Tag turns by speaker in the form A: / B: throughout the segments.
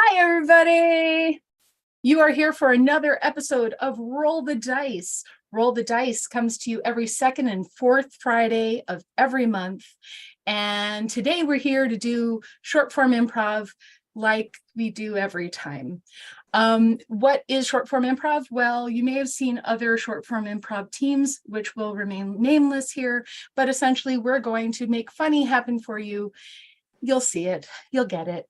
A: Hi, everybody. You are here for another episode of Roll the Dice. Roll the Dice comes to you every second and fourth Friday of every month. And today we're here to do short form improv like we do every time. What is short form improv? Well, you may have seen other short form improv teams, which will remain nameless here, but essentially we're going to make funny happen for you. You'll see it, you'll get it.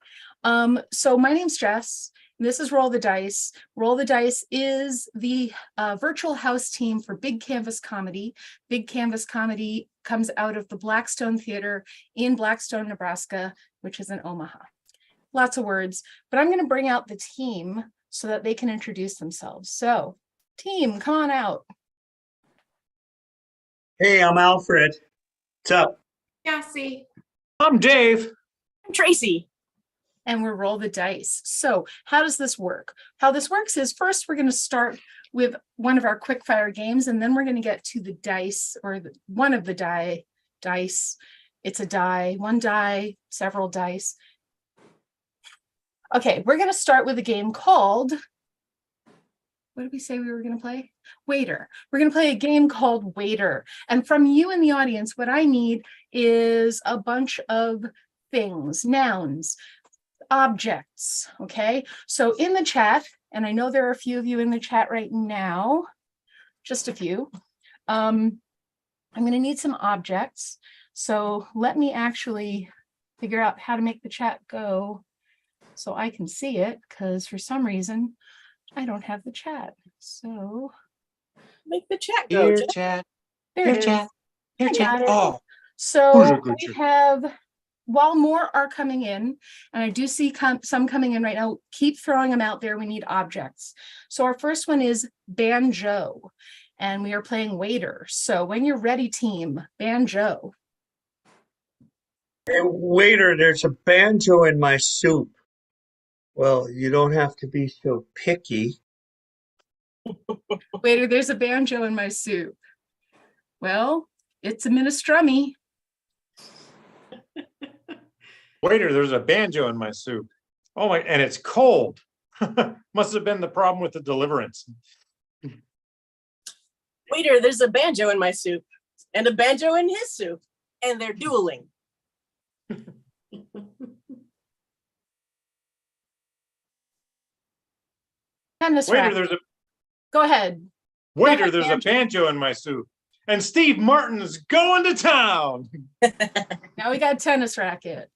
A: So my name's Jess. This is Roll the Dice. Roll the Dice is the virtual house team for Big Canvas Comedy. Big Canvas Comedy comes out of the Blackstone Theater in Blackstone, Nebraska, which is in Omaha. Lots of words, but I'm going to bring out the team so that they can introduce themselves. So, team, come on out.
B: Hey, I'm Alfred. What's up?
C: Cassie.
D: I'm Dave.
C: I'm Tracy.
A: And we're Roll the Dice. So how does this work? How this works is first we're going to start with one of our quick fire games, and then we're going to get to the dice, or one of the dice. It's a die, one die, several dice. Okay, we're going to start with a game called, what did we say we were going to play? Waiter. We're going to play a game called Waiter. And from you in the audience, what I need is a bunch of things, nouns, objects. Okay, so in the chat, and I know there are a few of you in the chat right now, just a few, I'm going to need some objects. So let me actually figure out how to make the chat go so I can see it, because for some reason I don't have the chat. So
C: make the chat go.
D: Here, chat.
A: there
D: Here,
A: it is.
D: chat. Here,
A: I
D: chat.
A: got it.
D: Oh,
A: So
D: good
A: we
D: chat.
A: have, while more are coming in, and I do see some coming in right now, keep throwing them out there. We need objects. So our first one is banjo, and we are playing waiter. So when you're ready, team, banjo.
B: Hey, waiter, there's a banjo in my soup. Well, you don't have to be so picky.
A: Waiter, there's a banjo in my soup. Well, it's a minestrone.
D: Waiter, there's a banjo in my soup. Oh my, and it's cold. Must have been the problem with the deliverance.
C: Waiter, there's a banjo in my soup and a banjo in his soup, and they're dueling.
A: Tennis
D: Waiter,
A: racket.
D: there's a
A: Go ahead.
D: waiter, there's a banjo in my soup. And Steve Martin's going to town.
A: Now we got tennis racket.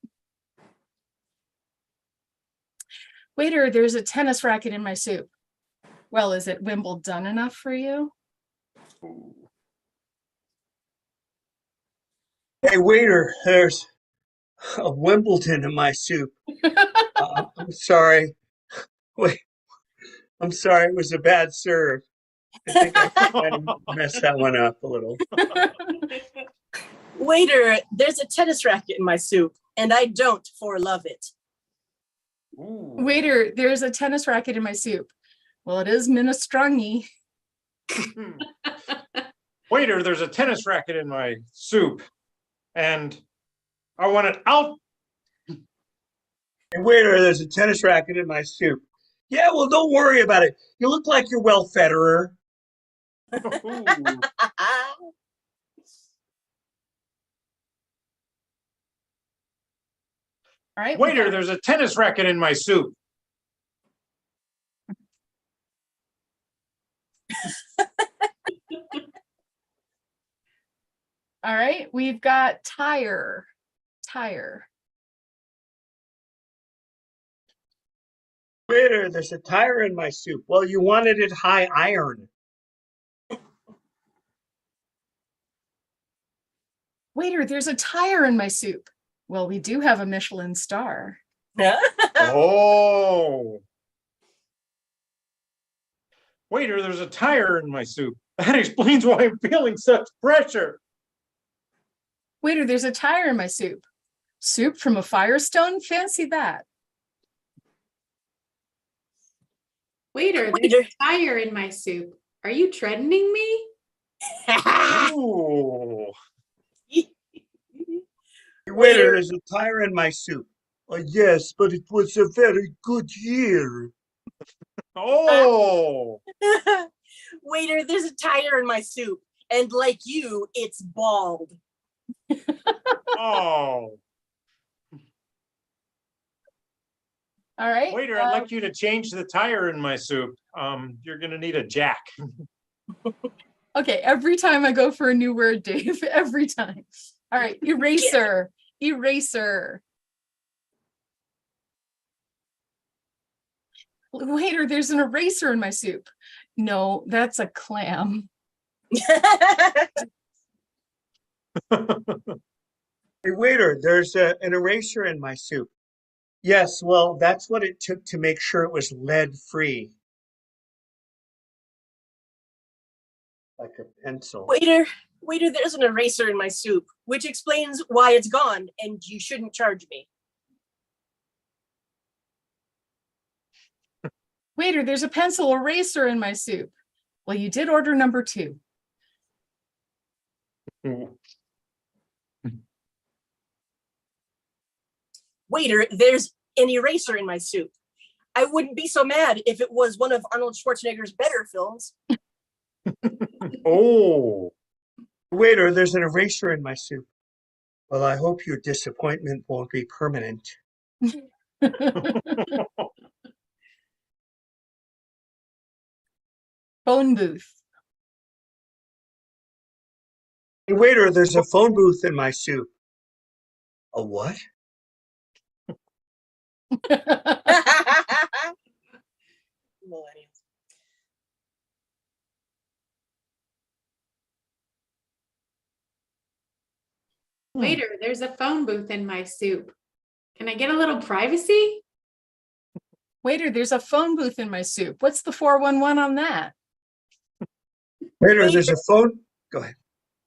A: Waiter, there's a tennis racket in my soup. Well, is it Wimbledon enough for you?
B: Hey, waiter, there's a Wimbledon in my soup. I'm sorry. Wait, I'm sorry. It was a bad serve. I think I might have messed that one up a little.
C: Waiter, there's a tennis racket in my soup, and I don't for love it.
D: Ooh.
A: Waiter, there's a tennis racket in my soup. Well, it is minestrone.
D: Waiter, there's a tennis racket in my soup. And I want it out.
B: Hey, waiter, there's a tennis racket in my soup. Yeah, well, don't worry about it. You look like you're well, Federer.
D: Ooh.
A: All right.
D: Waiter, there's a tennis racket in my soup.
A: All right. We've got tire. Tire.
B: Waiter, there's a tire in my soup. Well, you wanted it high iron.
A: Waiter, there's a tire in my soup. Well, we do have a Michelin star.
D: Oh. Waiter, there's a tire in my soup. That explains why I'm feeling such pressure.
A: Waiter, there's a tire in my soup. Soup from a Firestone? Fancy that.
E: Waiter, there's a tire in my soup. Are you threatening me?
D: Ooh.
B: Waiter, there's a tire in my soup. Yes, but it was a very good year.
D: Oh,
C: Waiter, there's a tire in my soup. And like you, it's bald.
D: oh.
A: All right.
D: Waiter, I'd like you to change the tire in my soup. You're gonna need a jack.
A: Okay, every time I go for a new word, Dave, every time. All right, eraser, eraser. Waiter, there's an eraser in my soup. No, that's a clam.
B: Hey, waiter, there's an eraser in my soup. Yes, well, that's what it took to make sure it was lead-free. Like a pencil.
C: Waiter, there's an eraser in my soup, which explains why it's gone, and you shouldn't charge me.
A: Waiter, there's a pencil eraser in my soup. Well, you did order number 2.
C: Waiter, there's an eraser in my soup. I wouldn't be so mad if it was one of Arnold Schwarzenegger's better films.
D: Oh,
B: Waiter, there's an eraser in my soup. Well, I hope your disappointment won't be permanent.
A: Phone booth.
B: Hey, waiter, there's a phone booth in my soup. A what?
C: Millennials.
E: Waiter, there's a phone booth in my soup. Can I get a little privacy?
A: Waiter, there's a phone booth in my soup. What's the 411 on that?
B: Waiter, there's a phone. Go ahead.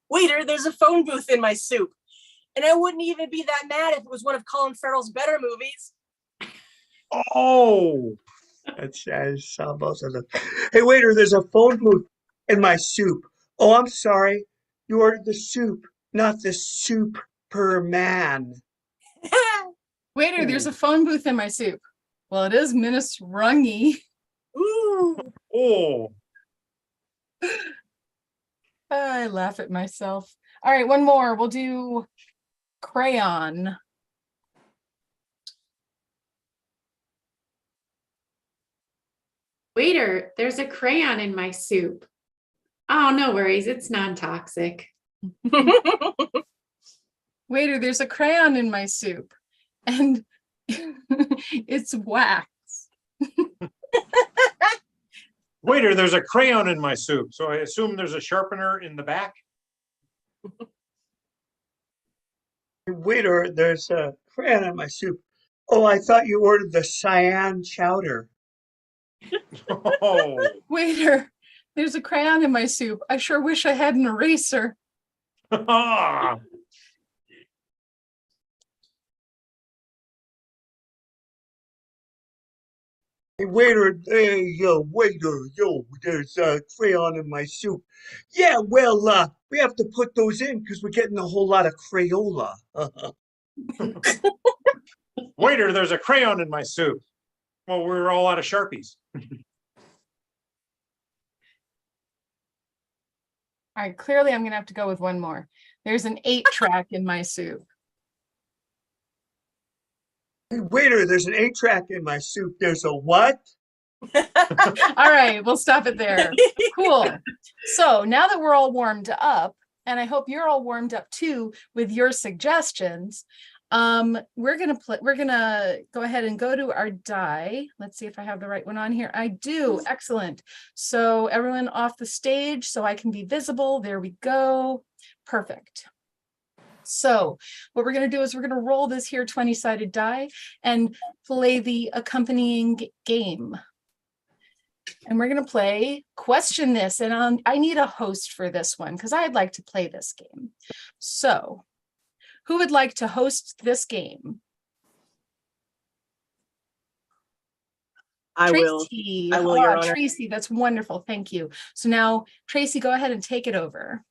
C: Waiter, there's a phone booth in my soup. And I wouldn't even be that mad if it was one of Colin Farrell's better movies.
D: oh.
B: I saw both of them. Hey, waiter, there's a phone booth in my soup. Oh, I'm sorry. You ordered the soup, not the Superman.
A: Waiter, there's a phone booth in my soup. Well, it is minestrone.
C: Ooh.
D: Oh,
A: I laugh at myself. All right, one more. We'll do crayon.
E: Waiter, there's a crayon in my soup. Oh, no worries. It's non-toxic.
A: Waiter, there's a crayon in my soup. And it's wax.
D: waiter, there's a crayon in my soup. So I assume there's a sharpener in the back.
B: Waiter, there's a crayon in my soup. Oh, I thought you ordered the cyan chowder.
D: Oh,
A: Waiter, there's a crayon in my soup. I sure wish I had an eraser.
B: Hey, waiter, hey, waiter, there's a crayon in my soup. Yeah, well, we have to put those in because we're getting a whole lot of Crayola.
D: waiter, there's a crayon in my soup. Well, we're all out of Sharpies.
A: All right, clearly I'm gonna have to go with one more. There's an 8-track in my soup.
B: Hey, waiter, there's an 8-track in my soup. There's a what?
A: All right, we'll stop it there. Cool. So now that we're all warmed up, and I hope you're all warmed up too with your suggestions, we're gonna go ahead and go to our die. Let's see if I have the right one on here. I do. Excellent. So everyone off the stage so I can be visible. There we go. Perfect. So what we're going to do is we're going to roll this here 20-sided die and play the accompanying game. And we're going to play Question This. And I need a host for this one because I'd like to play this game. So who would like to host this game?
C: I will.
A: Tracy.
C: I will, Your Honor.
A: Tracy, that's wonderful. Thank you. So now, Tracy, go ahead and take it over.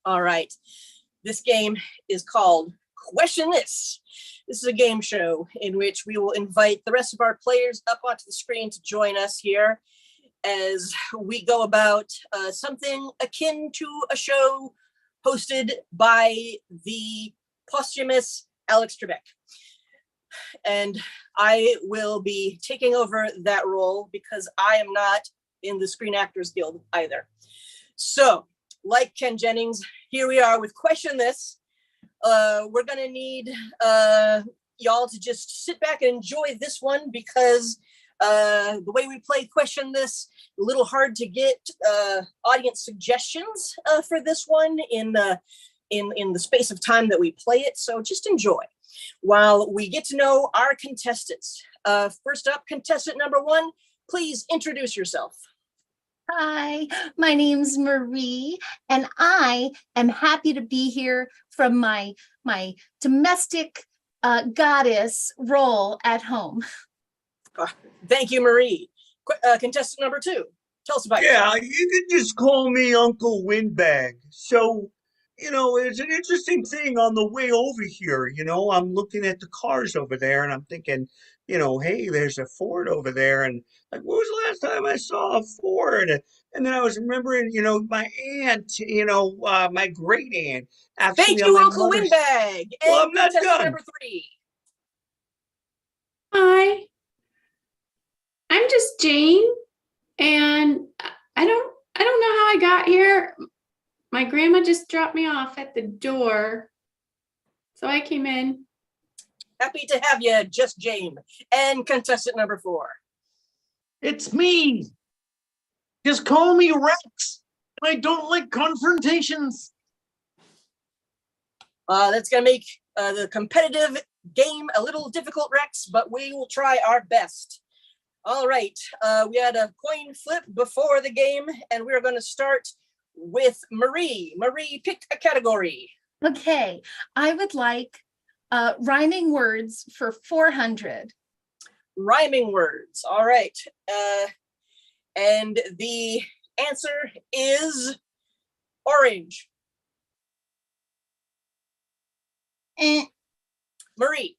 C: All right. This game is called Question This. This is a game show in which we will invite the rest of our players up onto the screen to join us here as we go about something akin to a show hosted by the posthumous Alex Trebek. And I will be taking over that role because I am not in the Screen Actors Guild either. So, like Ken Jennings, here we are with Question This. We're gonna need y'all to just sit back and enjoy this one because the way we play Question This, a little hard to get audience suggestions for this one in the space of time that we play it. So just enjoy while we get to know our contestants. First up, contestant number 1, please introduce yourself.
A: Hi, my name's Marie, and I am happy to be here from my domestic goddess role at home.
C: Thank you, Marie. Contestant number 2, tell us about yourself.
B: Yeah, you can just call me Uncle Windbag. So, it's an interesting thing on the way over here. I'm looking at the cars over there and I'm thinking, hey, there's a Ford over there. And like, when was the last time I saw a Ford? And then I was remembering, my aunt, my great aunt. Actually,
C: Thank you, Uncle Windbag.
B: Well,
C: And
B: I'm not
C: contestant
B: done.
C: number 3.
E: Hi, I'm just Jane, and I don't know how I got here. My grandma just dropped me off at the door, so I came in.
C: Happy to have you, just Jane. And contestant number 4.
D: It's me. Just call me Rex. I don't like confrontations.
C: That's gonna make the competitive game a little difficult, Rex, but we will try our best. All right, we had a coin flip before the game, and we're gonna start with Marie. Marie, pick a category.
A: Okay, I would like rhyming words for 400.
C: Rhyming words, all right. And the answer is orange. Marie.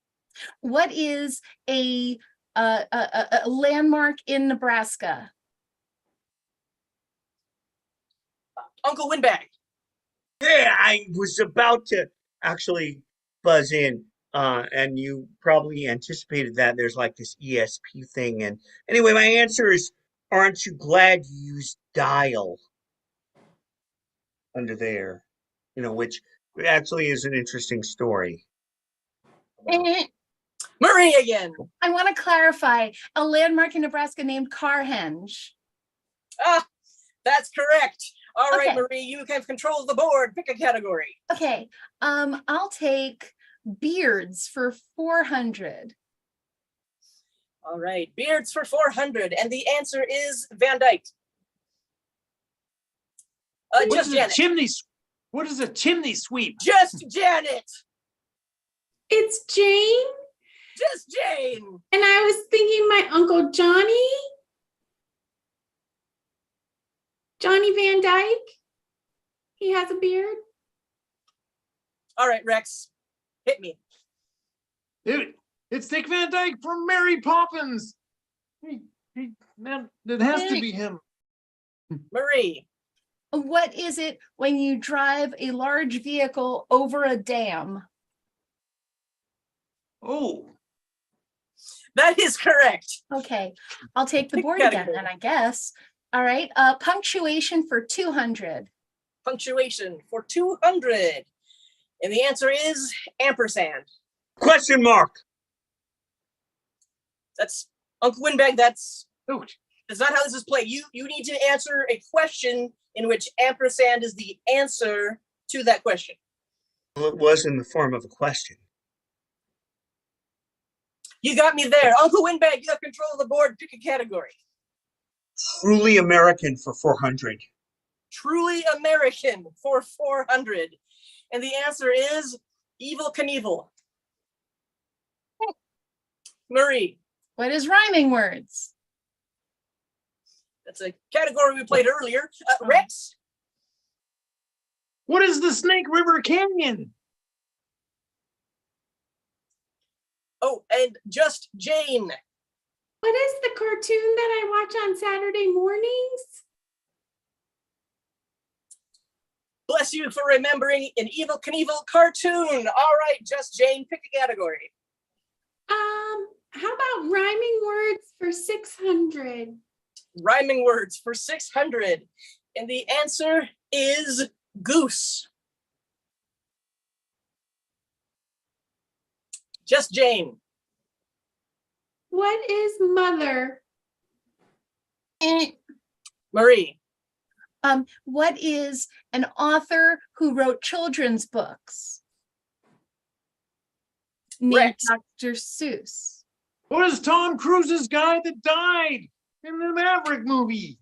A: What is a landmark in Nebraska?
C: Uncle Windbag.
B: Yeah, I was about to actually buzz in, and you probably anticipated that there's like this ESP thing. And anyway, my answer is, aren't you glad you used dial under there? Which actually is an interesting story.
C: Marie again.
A: I want to clarify a landmark in Nebraska named Carhenge.
C: Ah, that's correct. All right,
A: Okay.
C: Marie, you have control of the board. Pick a category.
A: Okay, I'll take beards for 400.
C: All right, beards for 400. And the answer is Van Dyke. Just Janet.
D: What is a chimney sweep?
C: Just Janet.
E: It's Jane,
C: Just Jane.
E: and I was thinking my Uncle Johnny Van Dyke. He has a beard.
C: All right, Rex, hit me.
D: It's Dick Van Dyke from Mary Poppins. Man, it has to be him.
C: Marie.
A: What is it when you drive a large vehicle over a dam?
D: Oh,
C: That is correct.
A: Okay, I'll take the
C: Pick
A: board
C: category.
A: again then, I guess. All right, punctuation for 200.
C: Punctuation for 200. And the answer is ampersand.
B: Question mark.
C: That's Uncle Windbag. That's
D: oh,
C: not how this is played. You need to answer a question in which ampersand is the answer to that question.
B: Well, it was in the form of a question.
C: You got me there. Uncle Windbag, you have control of the board. Pick a category.
B: Truly American for 400.
C: Truly American for 400. And the answer is Evel Knievel. Marie.
A: What is rhyming words?
C: That's a category we played earlier. Rex.
D: what is the Snake River Canyon?
C: Oh, and Just Jane.
E: What is the cartoon that I watch on Saturday mornings?
C: Bless you for remembering an Evel Knievel cartoon. All right, Just Jane, pick a category.
E: How about rhyming words for 600?
C: Rhyming words for 600. And the answer is goose. Just Jane.
E: What is mother?
C: Marie.
A: What is an author who wrote children's books? Named
C: Rex.
A: Dr. Seuss.
D: What is Tom Cruise's guy that died in the Maverick movie?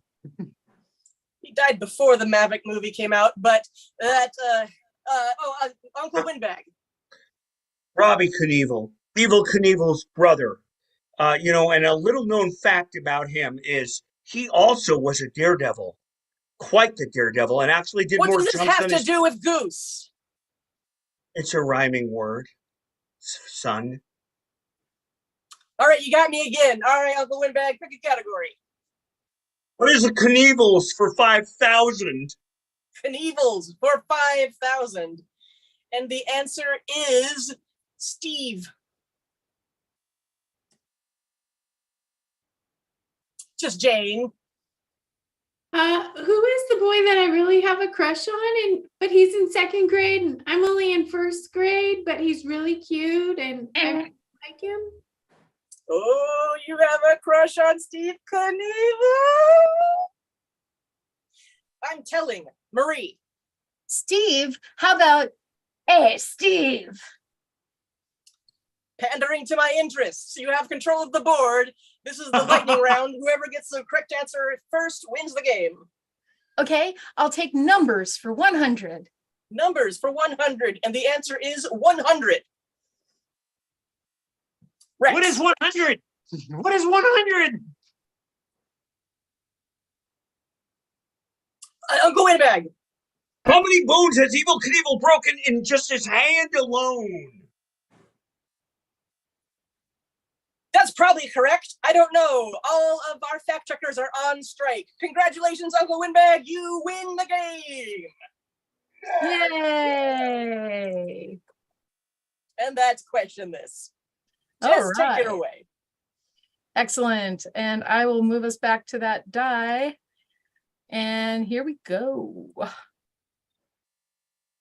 C: He died before the Maverick movie came out, but that, Uncle Windbag.
B: Robbie Knievel, Evel Knievel's brother. And a little known fact about him is he also was a daredevil, quite the daredevil, and actually did
C: What
B: more
C: does this
B: jumps
C: have
B: than
C: to do with goose?
B: It's a rhyming word, son.
C: All right, you got me again. All right, Uncle Windbag, pick a category.
B: What is a Knievels for 5,000?
C: Knievels for 5,000. And the answer is Steve. Just Jane.
E: Who is the boy that I really have a crush on? But he's in 2nd grade and I'm only in 1st grade, but he's really cute and I really like him.
C: Oh, you have a crush on Steve Knievel? I'm telling Marie.
A: Steve, how about, hey, Steve?
C: Pandering to my interests. You have control of the board. This is the lightning round. Whoever gets the correct answer first wins the game.
A: Okay, I'll take numbers for 100.
C: Numbers for 100, and the answer is 100. Rex.
D: What is 100? What is 100?
C: Uncle Windbag.
B: How many bones has Evel Knievel broken in just his hand alone?
C: That's probably correct. I don't know. All of our fact checkers are on strike. Congratulations, Uncle Windbag. You win the game.
A: Yay!
C: And that's Question This.
A: All
C: Just take
A: right.
C: it away.
A: Excellent. And I will move us back to that die. And here we go.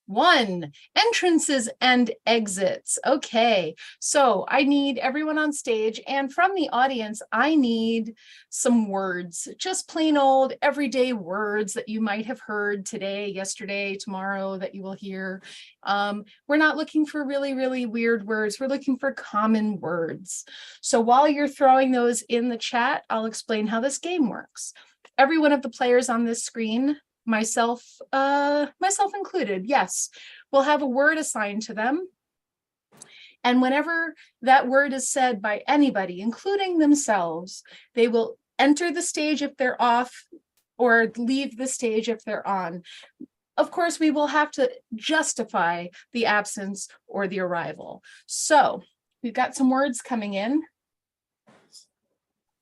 A: 1, entrances and exits. Okay, so I need everyone on stage, and from the audience, I need some words, just plain old everyday words that you might have heard today, yesterday, tomorrow, that you will hear. We're not looking for really, really weird words. We're looking for common words. So while you're throwing those in the chat, I'll explain how this game works. Every one of the players on this screen, myself included, yes, we'll have a word assigned to them. And whenever that word is said by anybody, including themselves, they will enter the stage if they're off or leave the stage if they're on. Of course, we will have to justify the absence or the arrival. So we've got some words coming in.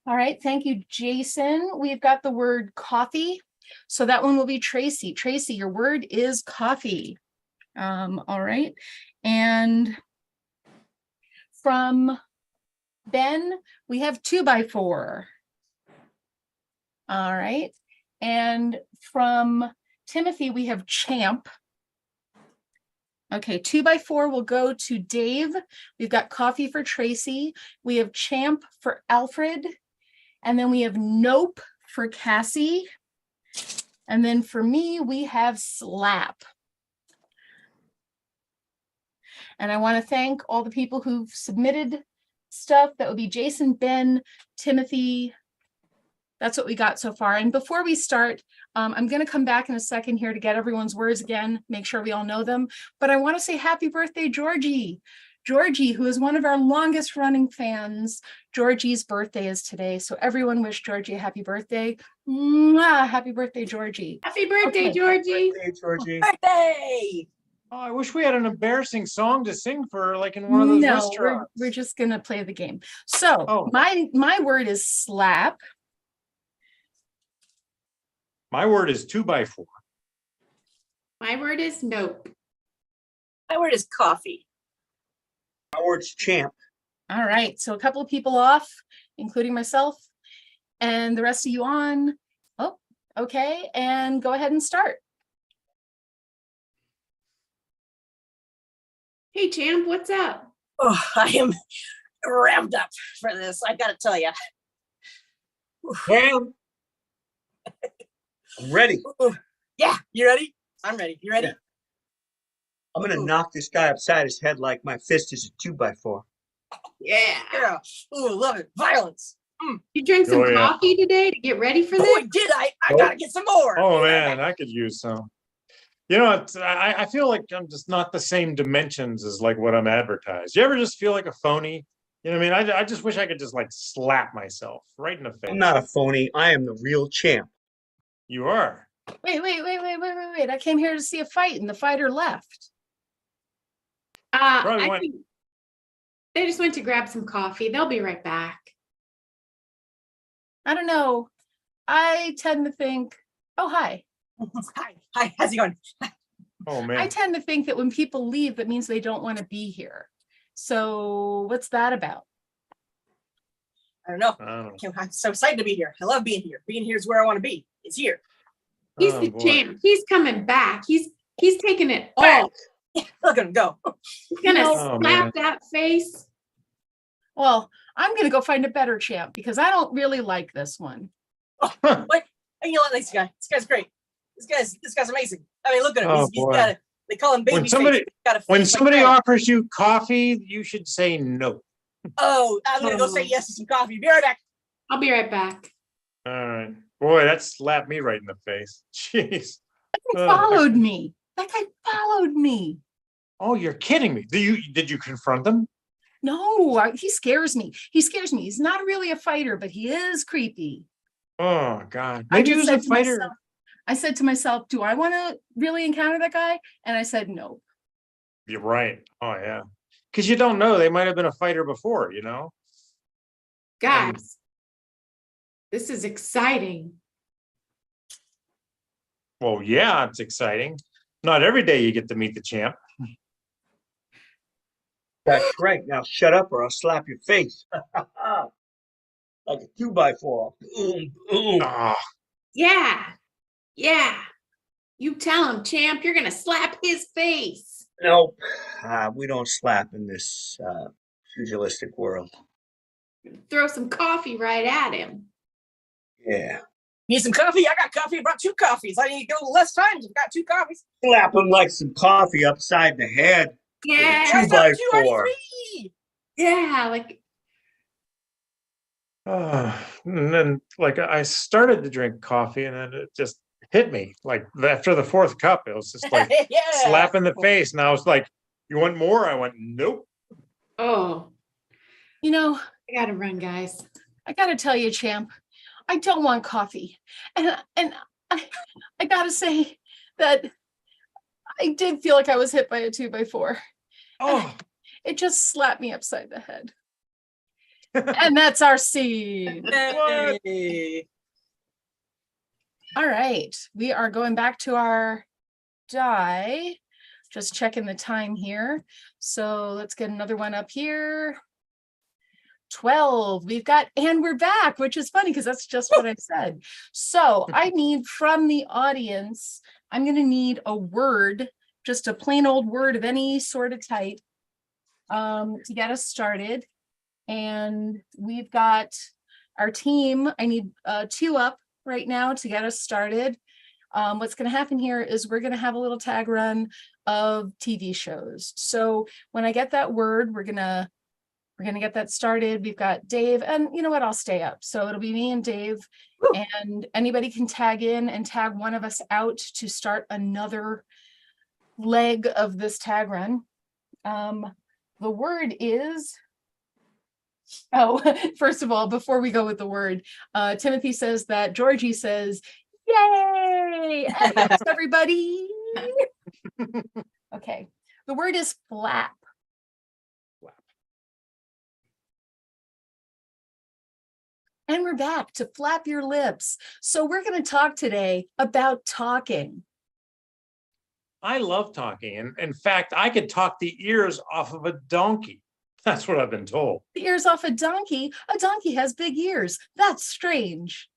A: All right, thank you, Jason. We've got the word coffee. So that one will be Tracy. Tracy, your word is coffee. All right. And from Ben, we have 2x4. All right. And from Timothy, we have champ. Okay, 2x4 will go to Dave. We've got coffee for Tracy. We have champ for Alfred. And then we have nope for Cassie. And then for me, we have slap. And I want to thank all the people who've submitted stuff. That would be Jason, Ben, Timothy. That's what we got so far. And before we start, I'm going to come back in a second here to get everyone's words again, make sure we all know them. But I want to say happy birthday, Georgie. Georgie, who is one of our longest running fans, Georgie's birthday is today. So everyone wish Georgie a happy birthday. Mwah, happy birthday, Georgie.
E: Happy birthday,
A: Okay.
E: Georgie.
B: Hey, Georgie.
C: Birthday!
D: Oh, I wish we had an embarrassing song to sing for like in one of those
A: No,
D: restaurants.
A: we're just gonna play the game. So
D: Oh.
A: my word is slap.
D: My word is 2x4.
E: My word is nope.
C: My word is coffee.
B: My word's champ.
A: All right, so a couple of people off, including myself, and the rest of you on. Oh, okay, and go ahead and start.
E: Hey, champ, what's up?
C: Oh, I am revved up for this. I gotta tell you.
B: Cam, I'm ready.
C: Yeah, you ready? I'm ready. You ready?
B: Yeah. I'm gonna knock this guy upside his head like my fist is a 2x4.
C: Yeah. Ooh, love it. Violence.
E: You drink some
D: Oh, yeah.
E: coffee today to get ready for
C: Boy,
E: this?
C: did I gotta get some more.
D: Oh man, I could use some. You know, I feel like I'm just not the same dimensions as like what I'm advertised. You ever just feel like a phony? You know what I mean? I just wish I could just like slap myself right in the face.
B: I'm not a phony. I am the real champ.
D: You are.
A: Wait. I came here to see a fight, and the fighter left.
D: Probably
E: I
D: went-
E: think they just went to grab some coffee. They'll be right back.
A: I don't know. I tend to think, oh, hi.
C: Hi, how's it going?
D: Oh
A: I
D: man.
A: tend to think that when people leave, that means they don't want to be here. So what's that about?
C: I don't know.
D: I don't know.
C: I'm so excited to be here. I love being here. Being here is where I want to be. It's here.
E: He's
D: Oh,
E: the
D: boy.
E: champ. He's coming back. He's taking it all.
C: Look at him go.
E: He's gonna
D: Oh,
E: slap
D: man.
E: that face.
A: Well, I'm going to go find a better champ because I don't really like this one.
C: What? You know what? This guy. This guy's great. This guy's amazing. I mean, look at him.
D: Oh,
C: He's
D: boy.
C: got they call him baby
D: When somebody-
C: face. He's got a face
D: When
C: like
D: somebody
C: that.
D: offers you coffee, you should say no.
C: Oh, I'm gonna go say yes to some coffee. Be right back.
E: I'll be right back.
D: All right. Boy, that slapped me right in the face. Jeez.
A: He followed me. That guy followed me.
D: Oh, you're kidding me. Did you confront them?
A: No, he scares me. He scares me. He's not really a fighter, but he is creepy.
D: Oh God.
A: I
D: Maybe he
A: just
D: was a
A: said to
D: fighter.
A: myself- I said to myself, do I want to really encounter that guy? And I said, no.
D: You're right. Oh yeah. Because you don't know. They might have been a fighter before, you know?
E: Guys, this is exciting.
D: Well, yeah, it's exciting. Not every day you get to meet the champ.
B: That's right. Now shut up or I'll slap your face. Like a 2x4. Boom, boom.
D: Ah,
E: Yeah. You tell him, champ, you're gonna slap his face.
B: Nope. We don't slap in this pugilistic world.
E: Throw some coffee right at him.
B: Yeah.
C: Need some coffee? I got coffee. I brought 2 coffees. I need to go less times. I've got 2 coffees.
B: Slap him like some coffee upside the head.
E: Yeah.
B: Two by
C: Two, I need
B: four.
C: 3.
E: Yeah, like
D: and then like I started to drink coffee and then it just hit me. Like after the 4th cup, it was just like
C: Yeah.
D: slap in the face. And I was like, you want more? I went, nope.
E: oh,
A: You know,
E: I gotta run, guys.
A: I got to tell you, champ, I don't want coffee. And I got to say that I did feel like I was hit by a 2x4.
D: Oh,
A: It just slapped me upside the head. And that's our scene.
C: Hey.
A: All right. We are going back to our die. Just checking the time here. So let's get another one up here. 12. We've got, and we're back, which is funny because that's just what I said. So I need from the audience, I'm going to need a word, just a plain old word of any sort of type to get us started. And we've got our team. I need 2 up right now to get us started. What's going to happen here is we're going to have a little tag run of TV shows. So when I get that word, we're going to get that started. We've got Dave, and you know what? I'll stay up. So it'll be me and Dave, and anybody can tag in and tag one of us out to start another leg of this tag run. The word is, first of all, before we go with the word, Timothy says that Georgie says, yay! Thanks, everybody. Okay. The word is flap.
D: Flap.
A: And we're back to flap your lips. So we're going to talk today about talking.
D: I love talking. And in fact, I could talk the ears off of a donkey. That's what I've been told.
A: The ears off a donkey? A donkey has big ears. That's strange.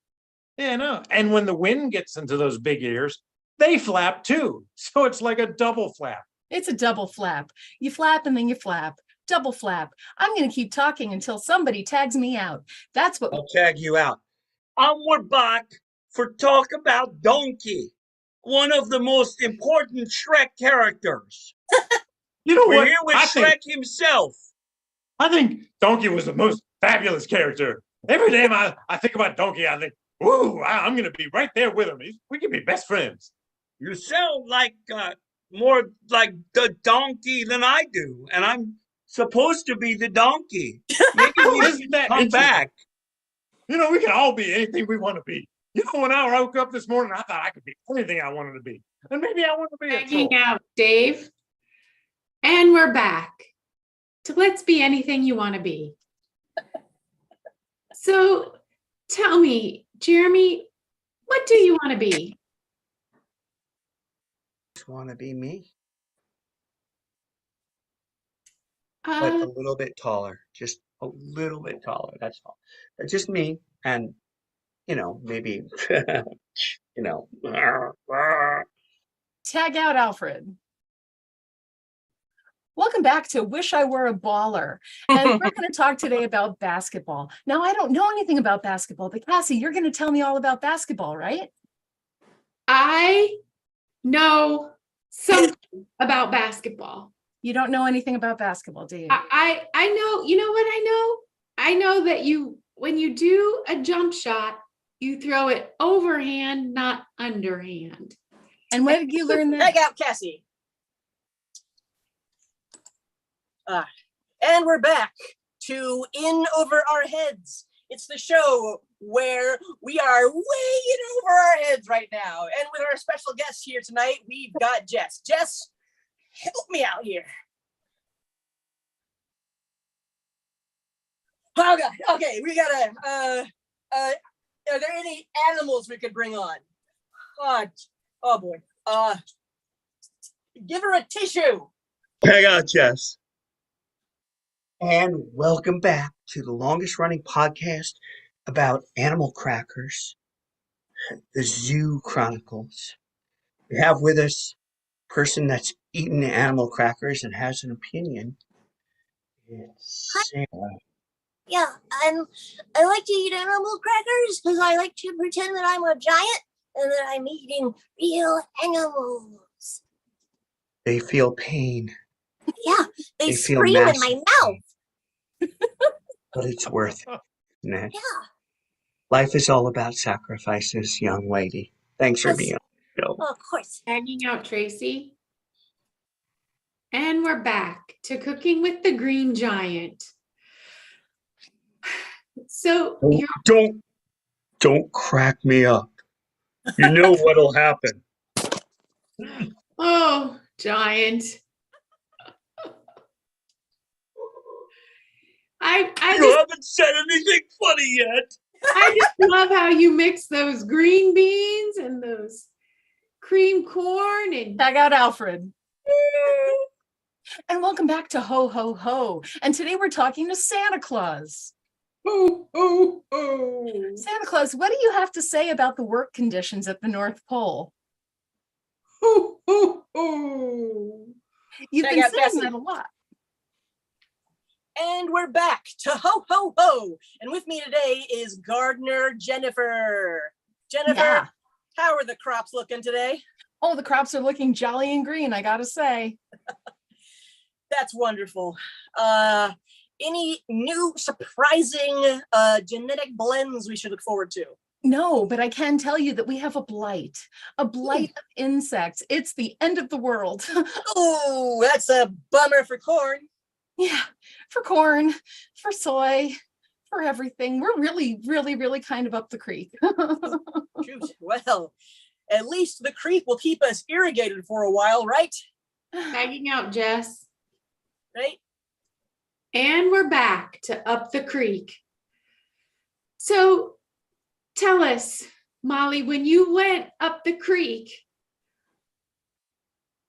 D: Yeah, no. And when the wind gets into those big ears, they flap too. So it's like a double flap.
A: It's a double flap. You flap and then you flap. Double flap. I'm going to keep talking until somebody tags me out. That's what.
B: I'll tag you out. We're back for talk about Donkey, one of the most important Shrek characters.
D: You know
B: We're
D: what?
B: here with Shrek himself.
D: I think Donkey was the most fabulous character. Every time I think about Donkey, I think, ooh, I'm going to be right there with him. We can be best friends.
B: You sound like more like the donkey than I do, and I'm supposed to be the donkey. Maybe we should come back.
D: You know, we can all be anything we want to be. You know, when I woke up this morning, I thought I could be anything I wanted to be. And maybe I want to be a troll.
E: Hanging out, Dave. And we're back to Let's Be Anything You Want to Be. So tell me, Jeremy, what do you want to be?
B: Just want to be me, but a little bit taller. Just a little bit taller. That's all. Just me, and maybe
A: Tag out Alfred. Welcome back to Wish I Were a Baller. And we're going to talk today about basketball. Now, I don't know anything about basketball, but Cassie, you're going to tell me all about basketball, right?
E: I know something about basketball.
A: You don't know anything about basketball, do you?
E: I know, you know what I know? I know that when you do a jump shot, you throw it overhand, not underhand.
A: And when did you learn that?
C: Tag out Cassie. And we're back to In Over Our Heads. It's the show where we are way in over our heads right now. And with our special guest here tonight, we've got Jess. Jess, help me out here. Oh God. Okay, we gotta. Are there any animals we could bring on? Oh boy. Give her a tissue.
B: Hang on, Jess. And welcome back to the longest running podcast about animal crackers, the Zoo Chronicles. We have with us a person that's eaten animal crackers and has an opinion. It's Sarah.
F: Yeah, I like to eat animal crackers because I like to pretend that I'm a giant and that I'm eating real animals.
B: They feel pain.
F: Yeah, they
B: feel
F: scream in
B: massive
F: my mouth.
B: pain. But it's worth it, isn't it?
F: Yeah.
B: Life is all about sacrifices, young lady. Thanks for
F: Yes.
B: being on the show.
F: Oh, of course.
E: Hanging out, Tracy. And we're back to Cooking with the Green Giant. So
B: Don't crack me up. You know what'll happen.
E: oh, Giant. I
B: haven't said anything funny yet.
E: I just love how you mix those green beans and those cream corn and
A: Tag out Alfred. And welcome back to Ho Ho Ho. And today we're talking to Santa Claus.
E: oh, oh, oh.
A: Santa Claus, what do you have to say about the work conditions at the North Pole?
E: Oh, oh, oh.
A: You've
C: Tag
A: been
C: out
A: saying
C: Cassie.
A: that a lot.
C: And we're back to Ho Ho Ho. And with me today is gardener Jennifer. Jennifer,
A: Yeah.
C: how are the crops looking today?
A: Oh, the crops are looking jolly and green, I gotta say.
C: That's wonderful. Any new surprising genetic blends we should look forward to?
A: No, but I can tell you that we have a blight of insects. It's the end of the world.
C: Oh, that's a bummer for corn.
A: Yeah, for corn, for soy, for everything. We're really, really, really kind of up the creek.
C: Shoot, well, at least the creek will keep us irrigated for a while, right?
E: Tagging out, Jess.
C: Right?
E: And we're back to Up the Creek. So tell us, Molly, when you went up the creek,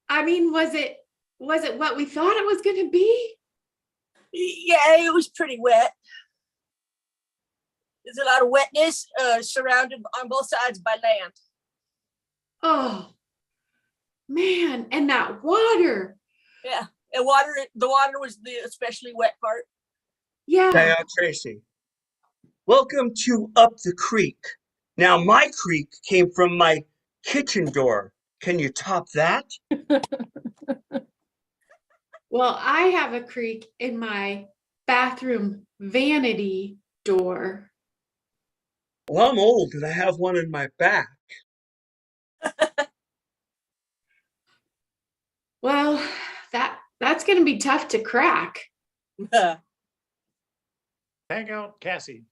E: I mean, was it what we thought it was going to be?
C: Yeah, it was pretty wet. There's a lot of wetness, surrounded on both sides by land.
E: Oh, man, and that water.
C: Yeah, and the water was the especially wet part.
E: Yeah.
B: Hey, Tracy. Welcome to Up the Creek. Now, my creek came from my kitchen door. Can you top that?
E: Well, I have a creek in my bathroom vanity door.
B: Well, I'm old and I have one in my back.
E: Well, that's going to be tough to crack.
D: Hang out, Cassie.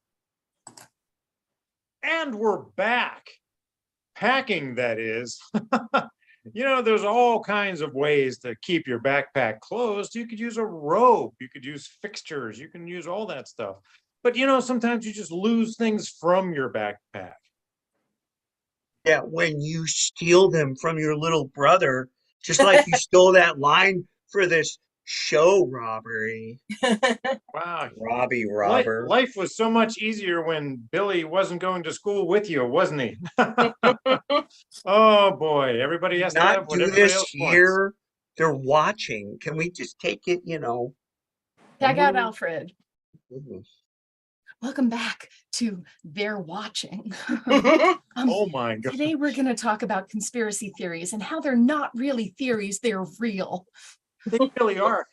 D: And we're back. Packing, that is. You know, there's all kinds of ways to keep your backpack closed. You could use a rope, you could use fixtures, you can use all that stuff. But you know, sometimes you just lose things from your backpack.
B: Yeah, when you steal them from your little brother, just like you stole that line for this show robbery.
D: Wow.
B: Robbie robber.
D: Life was so much easier when Billy wasn't going to school with you, wasn't he? Oh boy, everybody has to have
B: Not
D: what
B: do
D: everybody
B: this
D: else wants.
B: here. They're watching. Can we just take it, you know?
A: Tag out Alfred.
B: Mhm.
A: Welcome back to They're Watching.
D: Oh my God.
A: Today we're going to talk about conspiracy theories and how they're not really theories, they're real.
D: They really are.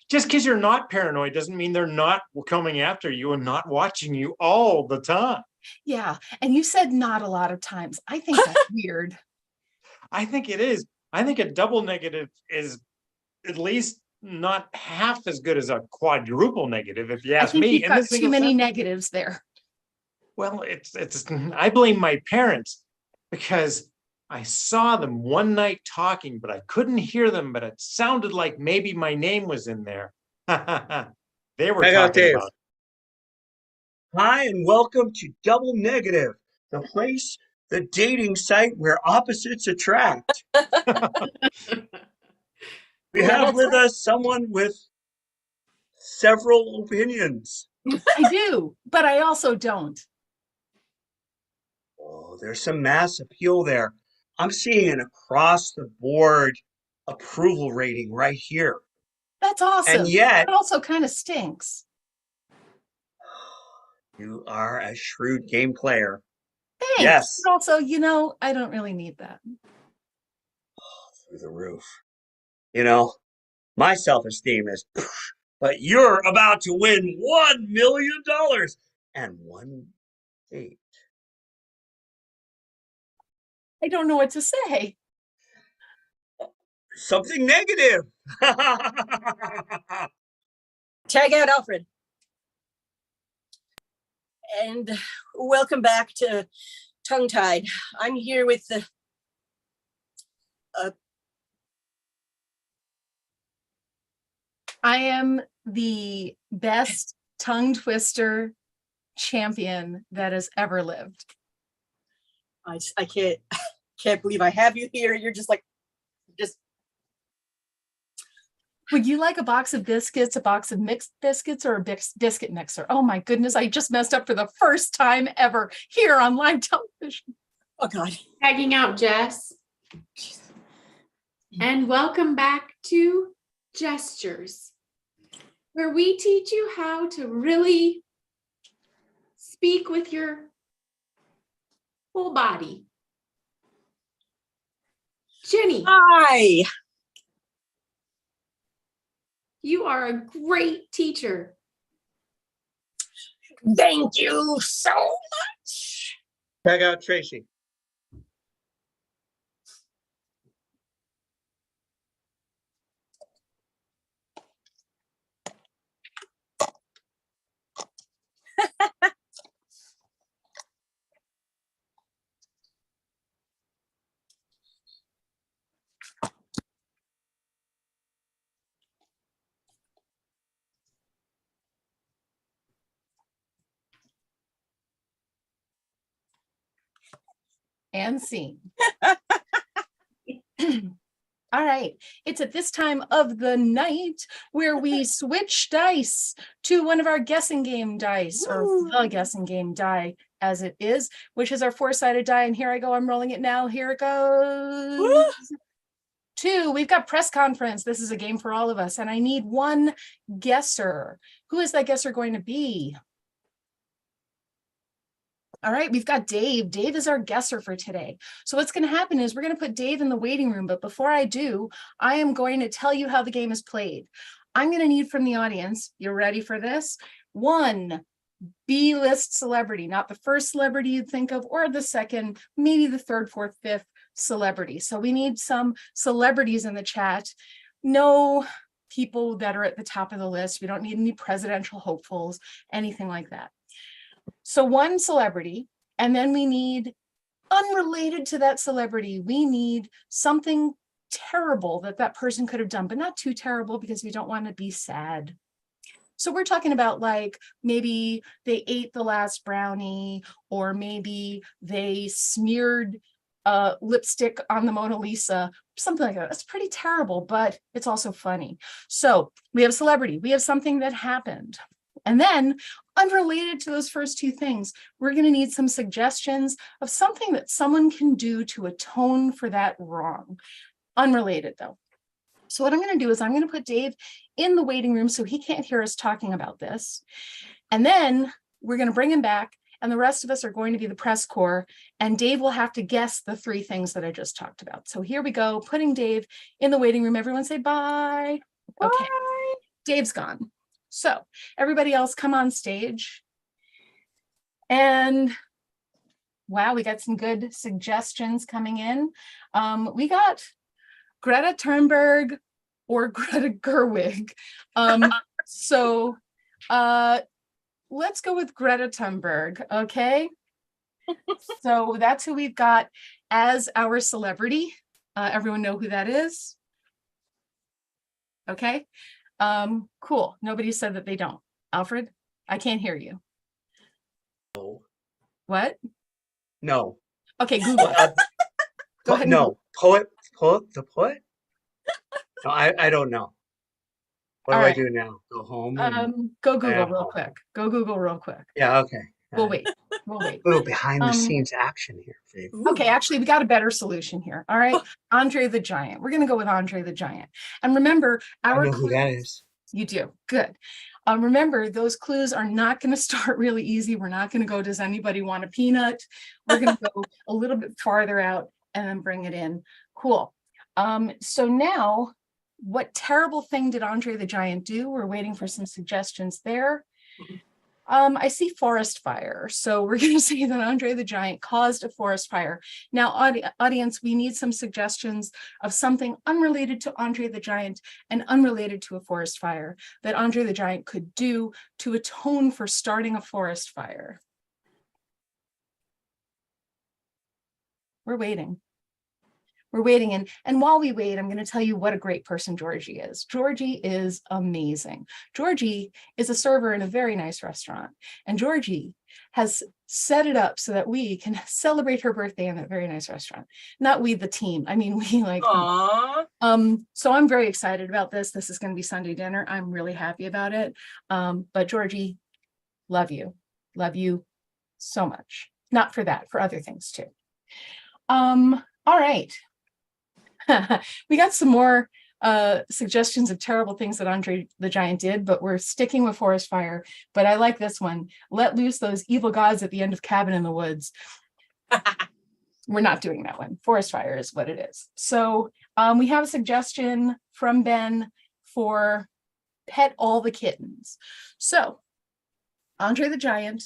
D: Just because you're not paranoid doesn't mean they're not coming after you and not watching you all the time.
A: Yeah, and you said not a lot of times. I think that's weird.
D: I think it is. I think a double negative is at least not half as good as a quadruple negative, if you
A: I
D: ask
A: think
D: me.
A: you've
D: In
A: got
D: this
A: too
D: single
A: many
D: sentence.
A: negatives there.
D: Well, it's I blame my parents because I saw them one night talking, but I couldn't hear them, but it sounded like maybe my name was in there. They were
B: Check out
D: talking
B: Dave.
D: about.
B: Hi, and welcome to Double Negative, the place, the dating site where opposites attract. We
A: Yeah,
B: have
A: that's
B: with
A: right.
B: us someone with several opinions.
A: I do, but I also don't.
B: Oh, there's some mass appeal there. I'm seeing an across the board approval rating right here.
A: That's
B: And
A: awesome.
B: yet,
A: It also kind of stinks.
B: you are a shrewd game player.
A: Thanks.
B: Yes.
A: But also, I don't really need that.
B: Through the roof. You know, my self-esteem is, but you're about to win $1 million and one date.
A: I don't know what to say.
B: Something negative.
C: Tag out Alfred. And welcome back to Tongue Tied. I'm here with the
A: I am the best tongue twister champion that has ever lived.
C: I can't believe I have you here. You're just
A: Would you like a box of biscuits, a box of mixed biscuits, or a biscuit mixer? Oh my goodness, I just messed up for the first time ever here on live television.
C: oh God.
E: Tagging out, Jess. And welcome back to Gestures, where we teach you how to really speak with your whole body. Jenny,
C: Hi.
E: you are a great teacher.
C: Thank you so much.
B: Check out Tracy.
A: and scene. All right. It's at this time of the night where we switch dice to one of our guessing game dice, or the guessing game die as it is, which is our 4-sided die. And here I go. I'm rolling it now. Here it goes.
C: Woo!
A: 2. We've got press conference. This is a game for all of us. And I need one guesser. Who is that guesser going to be? All right, we've got Dave. Dave is our guesser for today. So what's going to happen is we're going to put Dave in the waiting room. But before I do, I am going to tell you how the game is played. I'm going to need from the audience, you're ready for this? 1 B-list celebrity, not the first celebrity you'd think of, or the second, maybe the third, fourth, fifth celebrity. So we need some celebrities in the chat. No people that are at the top of the list. We don't need any presidential hopefuls, anything like that. So 1 celebrity, and then we need, unrelated to that celebrity, we need something terrible that that person could have done, but not too terrible because we don't want to be sad. So we're talking about like maybe they ate the last brownie, or maybe they smeared lipstick on the Mona Lisa, something like that. That's pretty terrible, but it's also funny. So we have celebrity, we have something that happened. And then, unrelated to those first 2 things, we're going to need some suggestions of something that someone can do to atone for that wrong. Unrelated, though. So what I'm going to do is I'm going to put Dave in the waiting room so he can't hear us talking about this. And then we're going to bring him back, and the rest of us are going to be the press corps, and Dave will have to guess the 3 things that I just talked about. So here we go, putting Dave in the waiting room. Everyone say bye. Okay,
C: Bye.
A: Dave's gone. So everybody else come on stage. And wow, we got some good suggestions coming in. We got Greta Thunberg or Greta Gerwig. So let's go with Greta Thunberg, okay? So that's who we've got as our celebrity. Everyone know who that is? Okay. Cool. Nobody said that they don't. Alfred, I can't hear you.
B: No.
A: What?
B: No.
A: Okay, Google it. Go ahead and
B: No. Poet? The poet? No, I don't know. What
A: All
B: do I
A: right.
B: do now? Go home? And,
A: Go Google
B: at
A: real
B: home.
A: quick. Go Google real quick.
B: Yeah, okay.
A: We'll wait. We'll wait.
B: A little behind the scenes action here for you.
A: Okay, actually, we got a better solution here. All right. Andre the Giant. We're going to go with Andre the Giant. And remember,
B: I
A: our
B: know who that
A: clues.
B: is.
A: You do. Good. Remember, those clues are not going to start really easy. We're not going to go, does anybody want a peanut? We're going to go a little bit farther out and then bring it in. Cool. So now, what terrible thing did Andre the Giant do? We're waiting for some suggestions there. I see forest fire. So we're going to say that Andre the Giant caused a forest fire. Now, audience, we need some suggestions of something unrelated to Andre the Giant and unrelated to a forest fire that Andre the Giant could do to atone for starting a forest fire. We're waiting. We're waiting. And while we wait, I'm going to tell you what a great person Georgie is. Georgie is amazing. Georgie is a server in a very nice restaurant. And Georgie has set it up so that we can celebrate her birthday in that very nice restaurant. Not we, the team. I mean, we like.
C: Aww.
A: So I'm very excited about this. This is going to be Sunday dinner. I'm really happy about it. But Georgie, love you. Love you so much. Not for that, for other things too. All right. We got some more suggestions of terrible things that Andre the Giant did, but we're sticking with forest fire. But I like this one. Let loose those evil gods at the end of Cabin in the Woods. We're not doing that one. Forest fire is what it is. So we have a suggestion from Ben for pet all the kittens. So Andre the Giant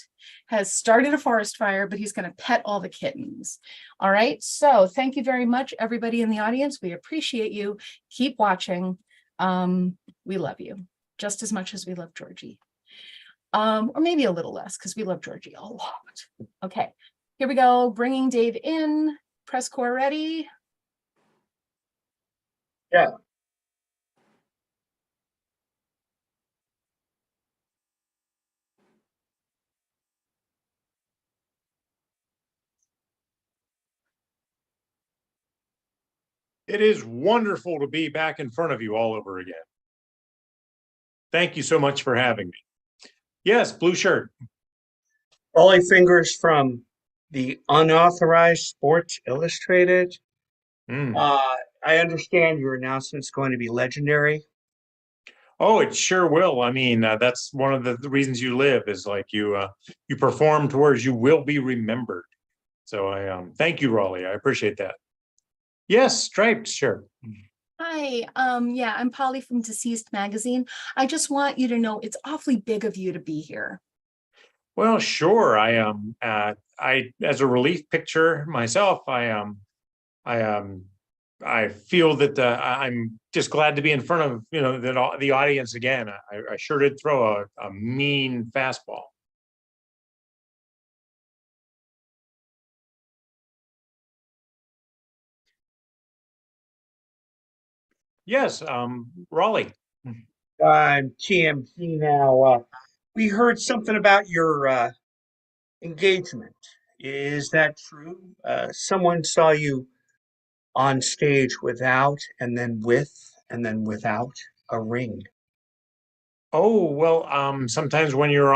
A: has started a forest fire, but he's going to pet all the kittens. All right. So thank you very much, everybody in the audience. We appreciate you. Keep watching. We love you just as much as we love Georgie. Or maybe a little less because we love Georgie a lot. Okay. Here we go. Bringing Dave in. Press corps ready.
B: Yeah.
D: It is wonderful to be back in front of you all over again. Thank you so much for having me. Yes, blue shirt.
B: Ollie Fingers from the Unauthorized Sports Illustrated.
D: Mm.
B: I understand your announcement's going to be legendary.
D: Oh, it sure will. I mean, that's one of the reasons you live is like you perform towards you will be remembered. So I thank you, Raleigh. I appreciate that. Yes, striped, sure.
A: Hi, yeah, I'm Polly from Deceased Magazine. I just want you to know it's awfully big of you to be here.
D: Well, sure. I as a relief picture myself, I feel that I'm just glad to be in front of the audience again. I sure did throw a mean fastball. Yes, Raleigh.
B: I'm TMZ now. We heard something about your engagement. Is that true? Someone saw you on stage without, and then with, and then without a ring.
D: Oh, well, sometimes when you're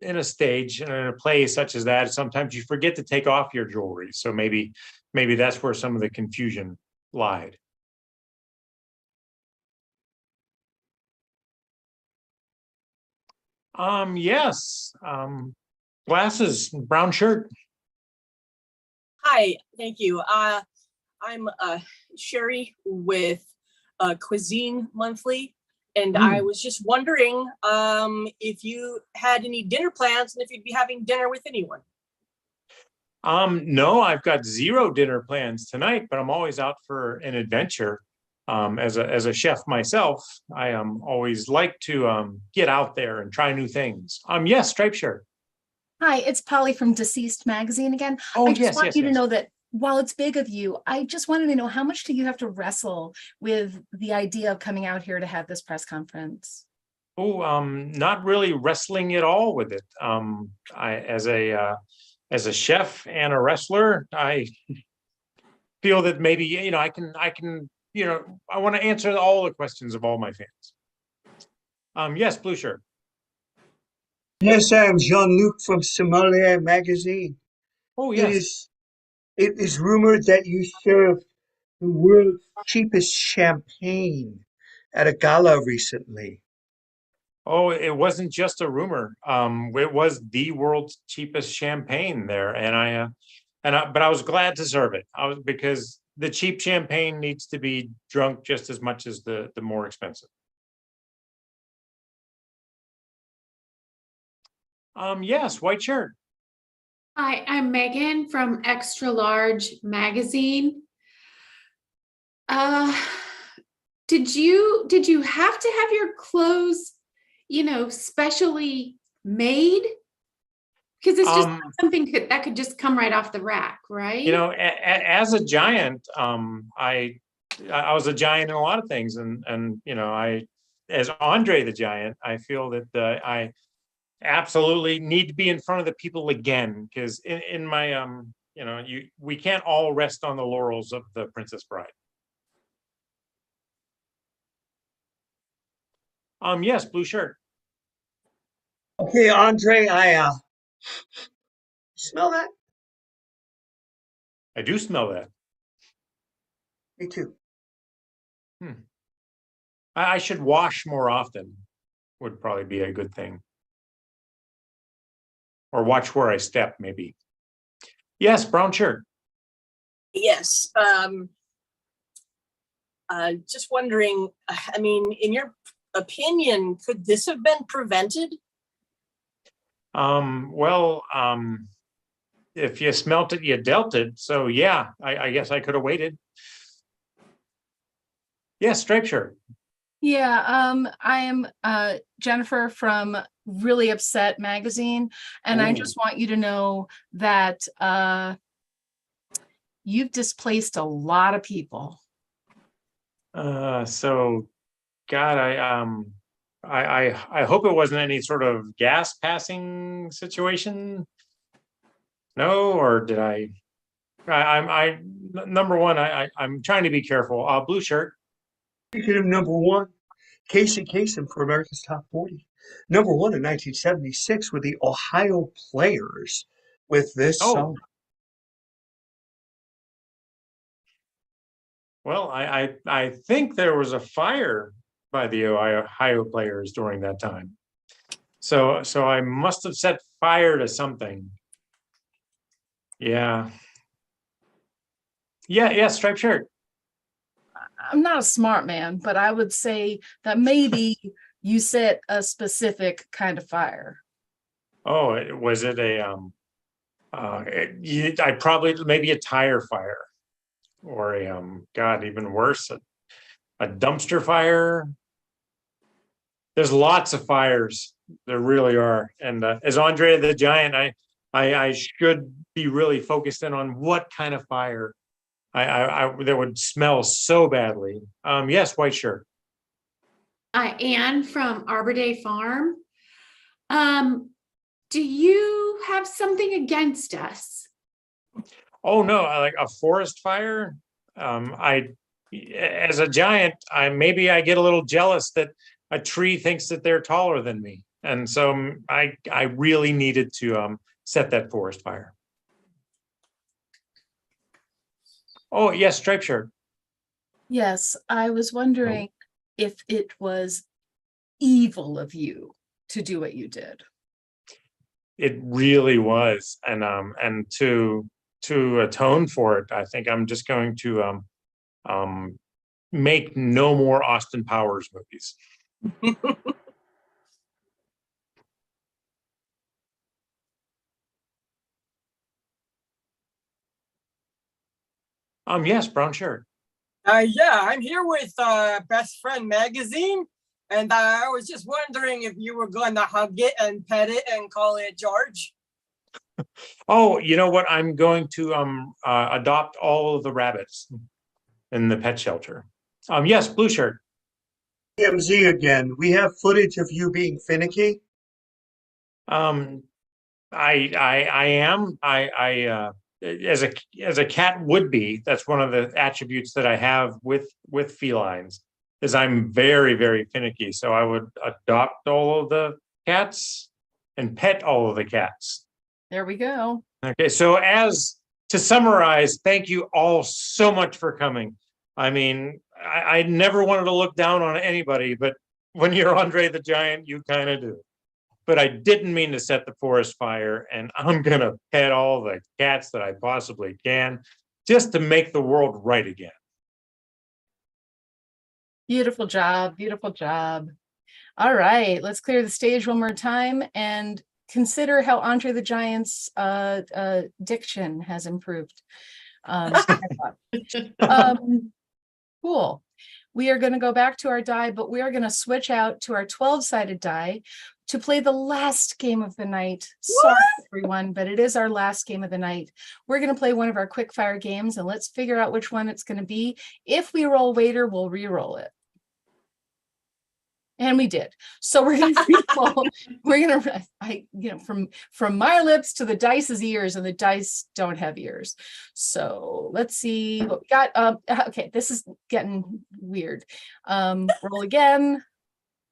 D: in a stage and in a play such as that, sometimes you forget to take off your jewelry. So maybe that's where some of the confusion lied. Yes. Glasses, brown shirt.
C: Hi, thank you. I'm Sherry with Cuisine Monthly, and I was just wondering if you had any dinner plans and if you'd be having dinner with anyone.
D: No, I've got zero dinner plans tonight, but I'm always out for an adventure. As a chef myself, I always like to get out there and try new things. Yes, striped shirt.
A: Hi, it's Polly from Deceased Magazine again.
D: Oh,
A: I just
D: yes,
A: want
D: yes,
A: you to
D: yes.
A: know that while it's big of you, I just wanted to know how much do you have to wrestle with the idea of coming out here to have this press conference?
D: Oh, not really wrestling at all with it. As a chef and a wrestler, I feel that maybe I can I want to answer all the questions of all my fans. Yes, blue shirt.
B: Yes, I'm Jean-Luc from Sommelier Magazine.
D: Oh,
B: It
D: yes.
B: is it is rumored that you served the world's cheapest champagne at a gala recently.
D: Oh, it wasn't just a rumor. It was the world's cheapest champagne there, but I was glad to serve it. Because the cheap champagne needs to be drunk just as much as the more expensive. Yes, white shirt.
E: Hi, I'm Megan from Extra Large Magazine. Uh, did you have to have your clothes, specially made? Because it's just not something that could just come right off the rack, right?
D: As a giant, I was a giant in a lot of things, and as Andre the Giant, I feel that I absolutely need to be in front of the people again, because in my we can't all rest on the laurels of the Princess Bride. Yes, blue shirt.
B: Okay, Andre, I smell that?
D: I do smell that.
B: Me too.
D: I should wash more often, would probably be a good thing. Or watch where I step, maybe. Yes, brown shirt.
C: Yes. Just wondering, I mean, in your opinion, could this have been prevented?
D: Well, if you smelt it, you dealt it. So yeah, I guess I could have waited. Yes, striped shirt.
A: Yeah, I am Jennifer from Really Upset Magazine, and I
D: Ooh.
A: just want you to know that you've displaced a lot of people.
D: So God, I hope it wasn't any sort of gas passing situation. No, or did I Number one, I'm trying to be careful. Blue shirt.
B: Speaking of number one, Casey Kasem for America's Top 40. Number one in 1976 were the Ohio Players with this
D: Oh.
B: song.
D: Well, I think there was a fire by the Ohio Players during that time. So I must have set fire to something. Yeah. Yeah, striped shirt.
A: I'm not a smart man, but I would say that maybe you set a specific kind of fire.
D: Oh, was it a I probably maybe a tire fire, or a God, even worse, a dumpster fire. There's lots of fires. There really are. And as Andre the Giant, I should be really focused in on what kind of fire I that would smell so badly. Yes, white shirt.
E: Anne from Arbor Day Farm. Do you have something against us?
D: Oh no, like a forest fire. As a giant, maybe I get a little jealous that a tree thinks that they're taller than me, and so I really needed to set that forest fire. Oh yes, striped shirt.
A: Yes, I was wondering if it was evil of you to do what you did.
D: It really was, and to atone for it, I think I'm just going to make no more Austin Powers movies. Yes, brown shirt.
G: Yeah, I'm here with Best Friend Magazine, and I was just wondering if you were going to hug it and pet it and call it George.
D: Oh, you know what? I'm going to adopt all of the rabbits in the pet shelter. Yes, blue shirt.
B: TMZ again. We have footage of you being finicky.
D: I am. As a cat would be. That's one of the attributes that I have with felines, is I'm very, very finicky. So I would adopt all of the cats and pet all of the cats.
A: There we go.
D: Okay, so as to summarize, thank you all so much for coming. I mean, I never wanted to look down on anybody, but when you're Andre the Giant, you kind of do. But I didn't mean to set the forest fire, and I'm gonna pet all the cats that I possibly can just to make the world right again.
A: Beautiful job. Beautiful job. All right, let's clear the stage one more time and consider how Andre the Giant's diction has improved. Cool. We are going to go back to our die, but we are going to switch out to our 12-sided die to play the last game of the night. Sorry, everyone, but it is our last game of the night. We're going to play one of our quick fire games, and let's figure out which one it's going to be. If we roll waiter, we'll re-roll it. And we did. So we're gonna from my lips to the dice's ears, and the dice don't have ears. So let's see what we got. Okay, this is getting weird. Roll again.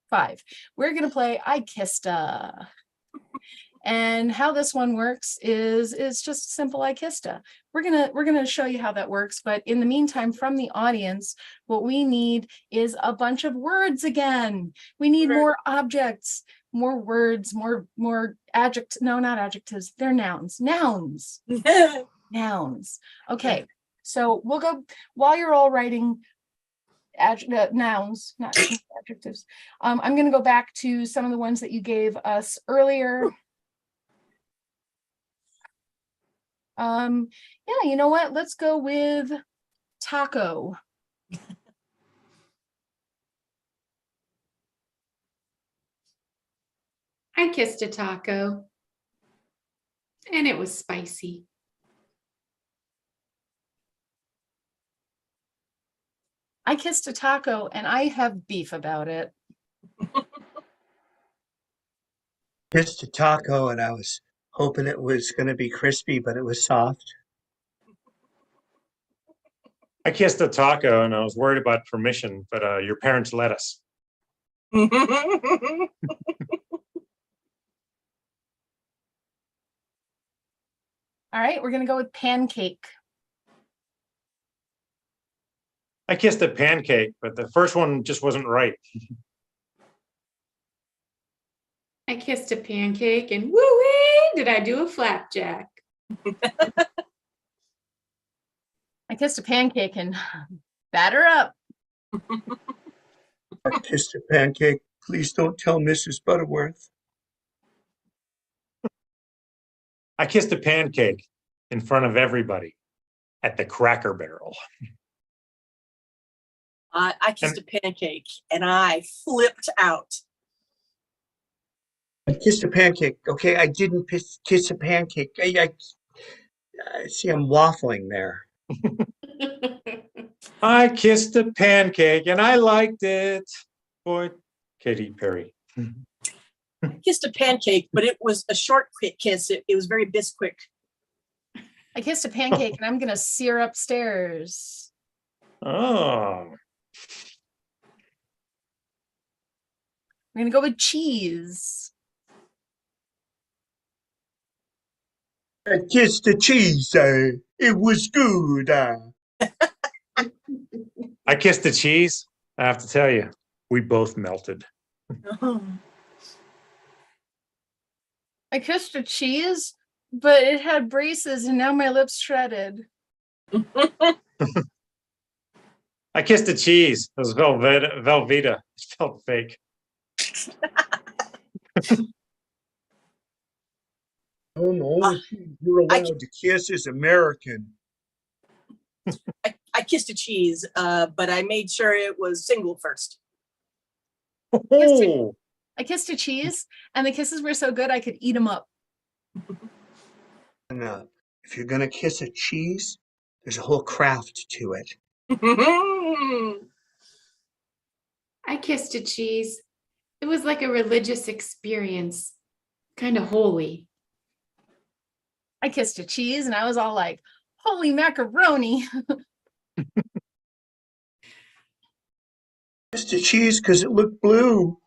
A: 5. We're gonna play I Kissed. And how this one works is just simple I Kissed. We're gonna show you how that works, but in the meantime, from the audience, what we need is a bunch of words again. We need more objects, more words, more adjectives. No, not adjectives. They're nouns. Nouns. Nouns. Okay, so we'll go while you're all writing nouns, not adjectives. I'm gonna go back to some of the ones that you gave us earlier. Yeah, you know what? Let's go with taco.
E: I kissed a taco, and it was spicy.
A: I kissed a taco, and I have beef about it.
B: Kissed a taco, and I was hoping it was going to be crispy, but it was soft.
D: I kissed a taco and I was worried about permission, but your parents let us.
A: All right, we're gonna go with pancake.
D: I kissed a pancake, but the first one just wasn't right.
E: I kissed a pancake and woo-wee, did I do a flapjack?
A: I kissed a pancake and batter up.
B: I kissed a pancake. Please don't tell Mrs. Butterworth.
D: I kissed a pancake in front of everybody at the Cracker Barrel.
C: I kissed a pancake and I flipped out.
B: I kissed a pancake. Okay, I didn't kiss a pancake. I see I'm waffling there.
D: I kissed a pancake and I liked it. Boy, Katy Perry.
C: I kissed a pancake, but it was a short, quick kiss. It was very bisquick.
A: I kissed a pancake and I'm gonna sear upstairs.
D: Oh.
A: I'm gonna go with cheese.
B: I kissed the cheese. It was good.
D: I kissed the cheese. I have to tell you, we both melted.
A: I kissed a cheese, but it had braces and now my lips shredded.
D: I kissed the cheese. It was Velveeta. It felt fake.
B: Oh, no, you're allowed to kiss as American.
C: I kissed a cheese, but I made sure it was single first.
D: Oh.
A: I kissed a cheese and the kisses were so good I could eat them up.
B: And if you're gonna kiss a cheese, there's a whole craft to it.
E: I kissed a cheese. It was like a religious experience, kind of holy.
A: I kissed a cheese and I was all like, holy macaroni.
B: Kissed a cheese because it looked blue.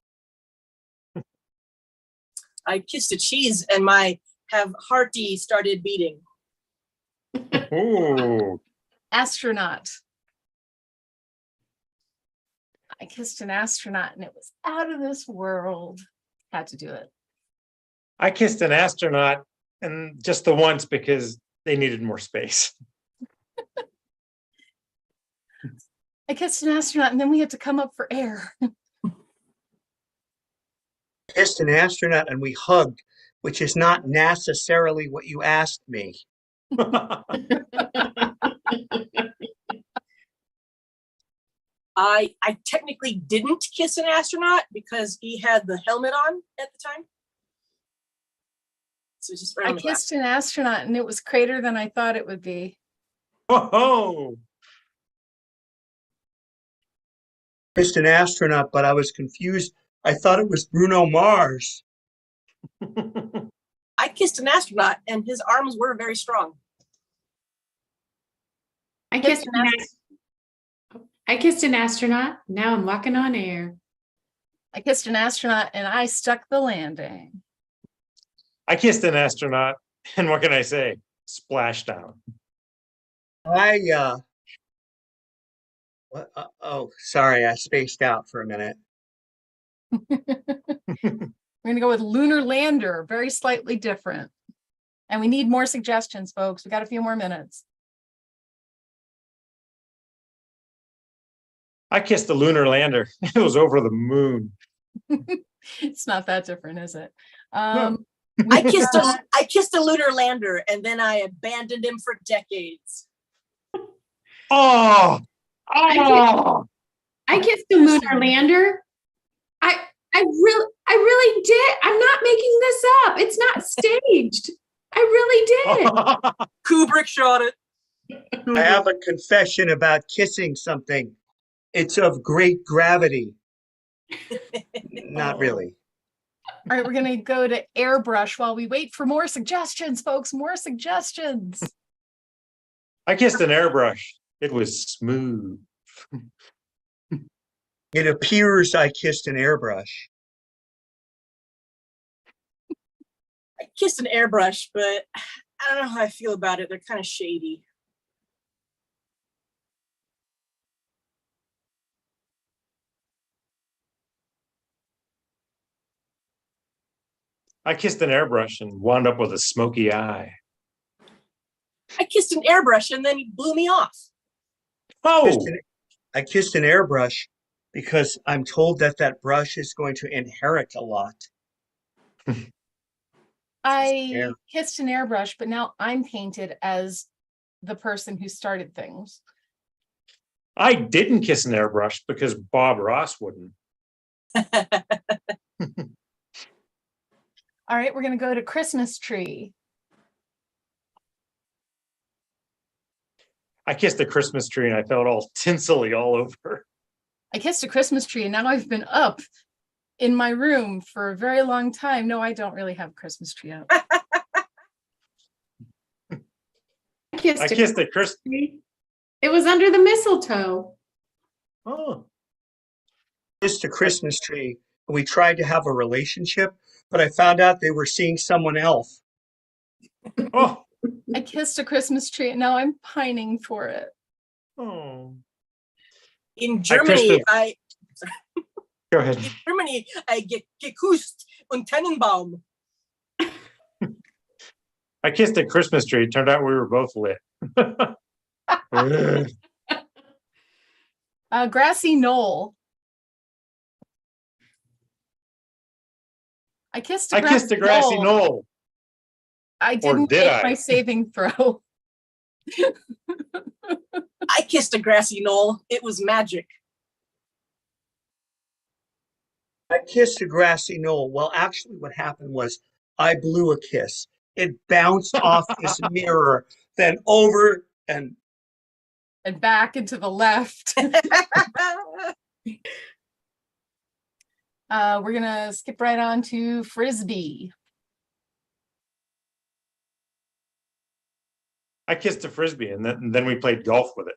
C: I kissed a cheese and my hearty started beating.
D: Ooh.
A: Astronaut. I kissed an astronaut and it was out of this world. Had to do it.
D: I kissed an astronaut and just the once because they needed more space.
A: I kissed an astronaut and then we had to come up for air.
B: Kissed an astronaut and we hugged, which is not necessarily what you asked me.
C: I technically didn't kiss an astronaut because he had the helmet on at the time. So just
A: I kissed an astronaut and it was crater than I thought it would be.
D: Whoa.
B: Kissed an astronaut, but I was confused. I thought it was Bruno Mars.
C: I kissed an astronaut and his arms were very strong.
E: I kissed an astronaut. Now I'm walking on air.
A: I kissed an astronaut and I stuck the landing.
D: I kissed an astronaut, and what can I say? Splashdown.
B: Oh, sorry, I spaced out for a minute.
A: We're gonna go with lunar lander, very slightly different. And we need more suggestions, folks. We got a few more minutes.
D: I kissed the lunar lander. It was over the moon.
A: It's not that different, is it?
D: No.
C: I kissed a lunar lander and then I abandoned him for decades.
D: Oh,
E: I kissed the lunar lander. I really did. I'm not making this up. It's not staged. I really did.
C: Kubrick shot it.
B: I have a confession about kissing something. It's of great gravity. Not really.
A: All right, we're gonna go to airbrush while we wait for more suggestions, folks. More suggestions.
D: I kissed an airbrush. It was smooth.
B: It appears I kissed an airbrush.
C: I kissed an airbrush, but I don't know how I feel about it. They're kind of shady.
D: I kissed an airbrush and wound up with a smoky eye.
C: I kissed an airbrush and then he blew me off.
D: Oh,
B: I kissed an airbrush because I'm told that that brush is going to inherit a lot.
A: I kissed an airbrush, but now I'm painted as the person who started things.
D: I didn't kiss an airbrush because Bob Ross wouldn't.
A: All right, we're going to go to Christmas tree.
D: I kissed a Christmas tree and I felt all tinselly all over.
A: I kissed a Christmas tree and now I've been up in my room for a very long time. No, I don't really have a Christmas tree up.
E: I kissed
D: a Christmas
E: tree. It was under the mistletoe.
D: Oh.
B: Kissed a Christmas tree, and we tried to have a relationship, but I found out they were seeing someone else.
D: Oh.
A: I kissed a Christmas tree and now I'm pining for it.
D: Oh.
C: In Germany,
D: Go ahead.
C: In Germany, I get geküsst und Tannenbaum.
D: I kissed a Christmas tree. It turned out we were both lit.
A: Grassy knoll. I kissed a
D: grassy knoll.
A: I didn't make my saving throw.
C: I kissed a grassy knoll. It was magic.
B: I kissed a grassy knoll. Well, actually, what happened was I blew a kiss. It bounced off this mirror, then over and
A: back into the left. We're gonna skip right on to Frisbee.
D: I kissed a Frisbee and then we played golf with it.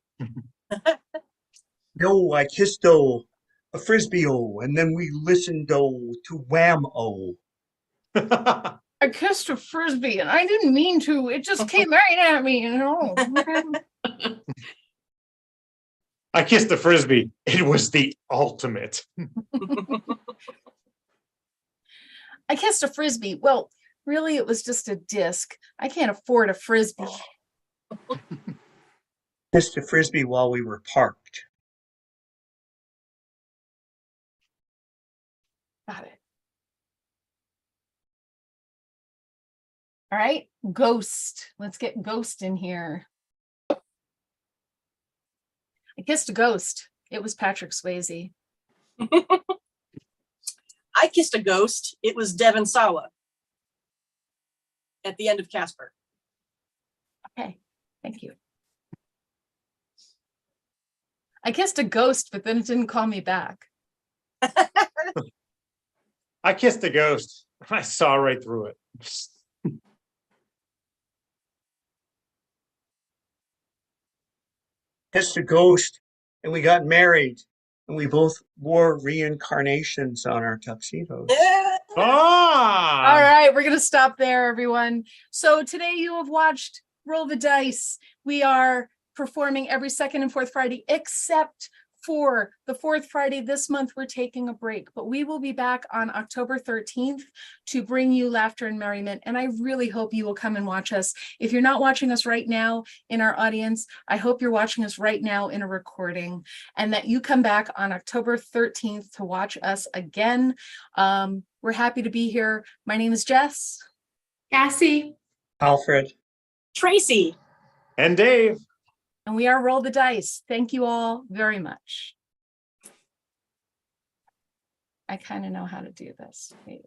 B: No, I kissed a Frisbee-o, and then we listened to Wham-o.
A: I kissed a Frisbee and I didn't mean to. It just came right at me, you know.
D: I kissed the Frisbee. It was the ultimate.
A: I kissed a Frisbee. Well, really, it was just a disc. I can't afford a Frisbee.
B: Kissed a Frisbee while we were parked.
A: Got it. All right, Ghost. Let's get Ghost in here. I kissed a ghost. It was Patrick Swayze.
C: I kissed a ghost. It was Devon Sawa at the end of Casper.
A: Okay, thank you. I kissed a ghost, but then it didn't call me back.
D: I kissed a ghost. I saw right through it.
B: Kissed a ghost, and we got married, and we both wore reincarnations on our tuxedos.
D: Ah!
A: All right, we're going to stop there, everyone. So today you have watched Roll the Dice. We are performing every second and fourth Friday, except for the fourth Friday this month. We're taking a break, but we will be back on October 13th to bring you laughter and merriment. And I really hope you will come and watch us. If you're not watching us right now in our audience, I hope you're watching us right now in a recording, and that you come back on October 13th to watch us again. We're happy to be here. My name is Jess.
E: Cassie.
B: Alfred.
C: Tracy.
D: And Dave.
A: And we are Roll the Dice. Thank you all very much. I kind of know how to do this. Wait.